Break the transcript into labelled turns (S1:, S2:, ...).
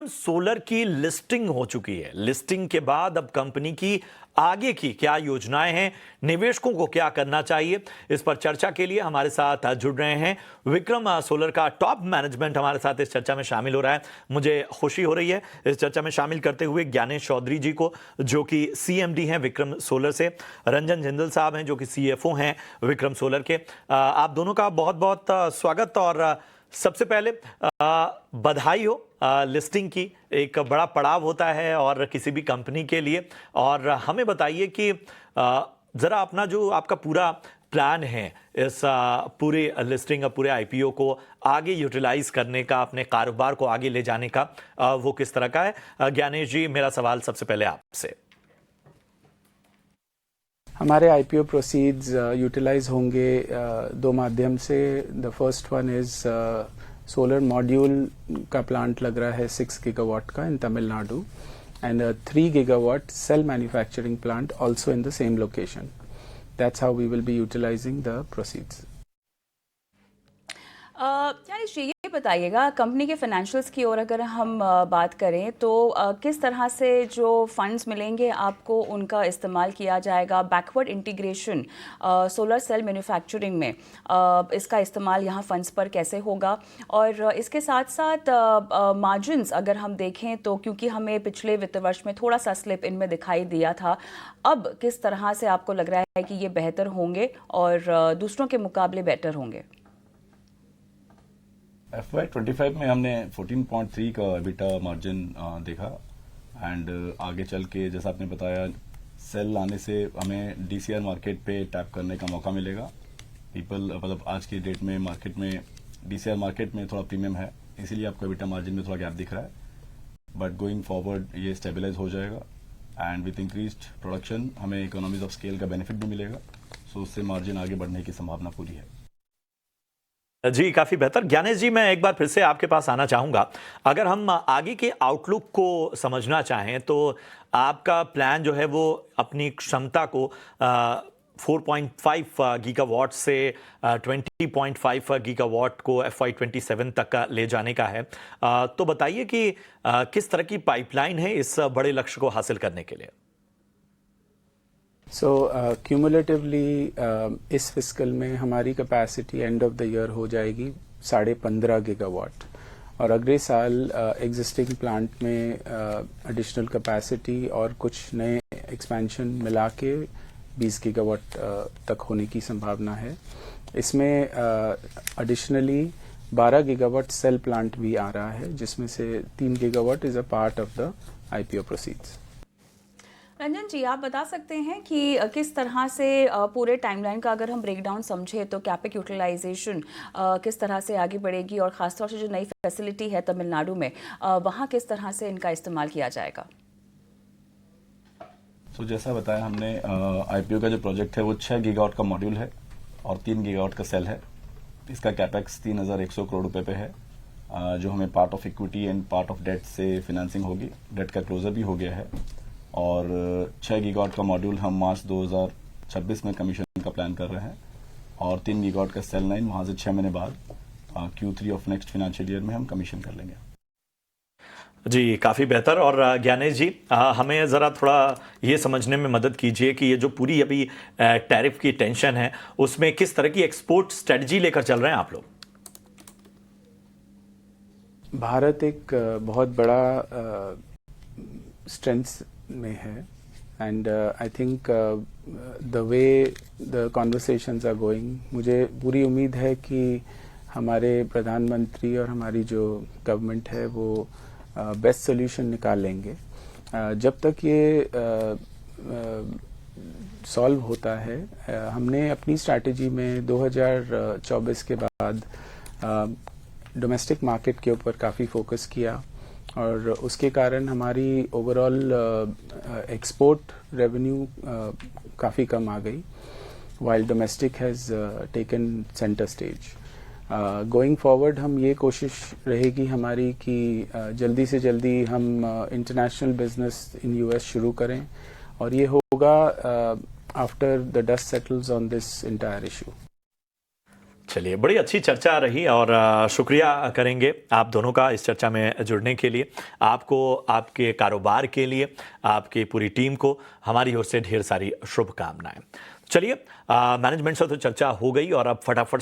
S1: Solar की listing हो चुकी है। लिस्टिंग के बाद अब कंपनी की आगे की क्या योजनाएं हैं, निवेशकों को क्या करना चाहिए, इस पर चर्चा के लिए हमारे साथ जुड़ रहे हैं विक्रम सोलर का टॉप मैनेजमेंट हमारे साथ इस चर्चा में शामिल हो रहा है। मुझे खुशी हो रही है इस चर्चा में शामिल करते हुए ज्ञानेश चौधरी जी को, जो कि सीएमडी हैं विक्रम सोलर से, रंजन जिंदल साहब हैं जो कि सीएफओ हैं विक्रम सोलर के। आप दोनों का बहुत बहुत स्वागत। और सबसे पहले बधाई हो, लिस्टिंग की एक बड़ा पड़ाव होता है और किसी भी कंपनी के लिए। और हमें बताइए कि ज़रा अपना जो आपका पूरा प्लान है इस पूरे लिस्टिंग, पूरे आईपीओ को आगे यूटिलाइज करने का, अपने कारोबार को आगे ले जाने का, वो किस तरह का है। ज्ञानेश जी, मेरा सवाल सबसे पहले आपसे।
S2: हमारे आईपीओ प्रोसीड्स यूटिलाइज होंगे दो माध्यम से। The first one is solar module का प्लांट लग रहा है 6 गीगावाट का in Tamil Nadu, and 3 gigawatt cell manufacturing plant also in the same location. That's how we will be utilizing the proceeds.
S3: ये बताइएगा, कंपनी के फाइनेंशियल्स की ओर अगर हम बात करें तो किस तरह से जो फंड्स मिलेंगे आपको उनका इस्तेमाल किया जाएगा? Backward integration solar cell manufacturing में इसका इस्तेमाल यहाँ फंड्स पर कैसे होगा? और इसके साथ साथ मार्जिन्स अगर हम देखें तो, क्योंकि हमें पिछले वित्त वर्ष में थोड़ा सा स्लिप इनमें दिखाई दिया था, अब किस तरह से आपको लग रहा है कि ये बेहतर होंगे और दूसरों के मुकाबले बेटर होंगे?
S4: FY25 में हमने 14.3 का एबिटा मार्जिन देखा, एंड आगे चल के जैसा आपने बताया, सेल लाने से हमें DCR मार्केट पे टैप करने का मौका मिलेगा। मतलब आज की डेट में मार्केट में DCR मार्केट में थोड़ा प्रीमियम है, इसीलिए आपको एबिटा मार्जिन में थोड़ा गैप दिख रहा है। बट गोइंग फॉरवर्ड ये स्टेबलाइज हो जाएगा, एंड विथ इंक्रीज्ड प्रोडक्शन हमें इकोनॉमीज ऑफ स्केल का बेनिफिट भी मिलेगा, सो उससे मार्जिन आगे बढ़ने की संभावना पूरी है।
S1: जी, काफी बेहतर। ज्ञानेश जी, मैं एक बार फिर से आपके पास आना चाहूंगा। अगर हम आगे के आउटलुक को समझना चाहें तो आपका प्लान जो है वो अपनी क्षमता को 4.5 गीगावाट से 20.5 गीगावाट को FY27 तक ले जाने का है। तो बताइए कि किस तरह की पाइपलाइन है इस बड़े लक्ष्य को हासिल करने के लिए?
S2: So cumulatively इस फिस्कल में हमारी capacity end of the year हो जाएगी 15.5 गीगावाट, और अगले साल एग्जिस्टिंग प्लांट में एडिशनल कैपेसिटी और कुछ नए एक्सपेंशन मिला के 20 गीगावाट तक होने की संभावना है। इसमें एडिशनली 12 गीगावाट सेल प्लांट भी आ रहा है, जिसमें से 3 gigawatt is a part of the IPO proceeds.
S3: Ranjan ji, आप बता सकते हैं कि किस तरह से पूरे टाइमलाइन का अगर हम ब्रेकडाउन समझे तो कैपेक्स यूटिलाइजेशन किस तरह से आगे बढ़ेगी, और ख़ासतौर से जो नई फैसिलिटी है तमिलनाडु में, वहाँ किस तरह से इनका इस्तेमाल किया जाएगा?
S4: तो जैसा बताया हमने, आईपीओ का जो प्रोजेक्ट है वो 6 गीगावाट का मॉड्यूल है और 3 गीगावाट का सेल है। इसका कैपेक्स 3100 करोड़ रुपए पे है, जो हमें part of equity and part of debt से फिनेंसिंग होगी। डेट का क्लोजर भी हो गया है, और 6 गीगावाट का मॉड्यूल हम मार्च 2026 में कमीशन का प्लान कर रहे हैं, और 3 गीगावाट का सेल लाइन वहां से 6 महीने बाद Q3 of next financial year में हम कमीशन कर लेंगे।
S1: जी, काफ़ी बेहतर। और ज्ञानेश जी, हमें ज़रा थोड़ा ये समझने में मदद कीजिए कि ये जो पूरी अभी टैरिफ की टेंशन है, उसमें किस तरह की एक्सपोर्ट स्ट्रेटजी लेकर चल रहे हैं आप लोग?
S2: भारत एक बहुत बड़ा स्ट्रेंथ में है, and I think the way the conversations are going, मुझे पूरी उम्मीद है कि हमारे प्रधानमंत्री और हमारी जो गवर्नमेंट है वो बेस्ट सोल्यूशन निकाल लेंगे। जब तक ये सॉल्व होता है, हमने अपनी स्ट्रैटेजी में 2024 के बाद डोमेस्टिक मार्केट के ऊपर काफ़ी फोकस किया, और उसके कारण हमारी ओवरऑल एक्सपोर्ट रेवेन्यू काफ़ी कम आ गई, while domestic has taken centre stage. Going forward हम ये कोशिश रहेगी हमारी कि जल्दी से जल्दी हम इंटरनेशनल बिजनेस इन US शुरू करें, और ये होगा after the dust settles on this entire issue.
S1: चलिए, बड़ी अच्छी चर्चा रही और शुक्रिया करेंगे आप दोनों का इस चर्चा में जुड़ने के लिए। आपको, आपके कारोबार के लिए, आपकी पूरी टीम को हमारी ओर से ढेर सारी शुभकामनाएं। चलिए, मैनेजमेंट से तो चर्चा हो गई और अब फटाफट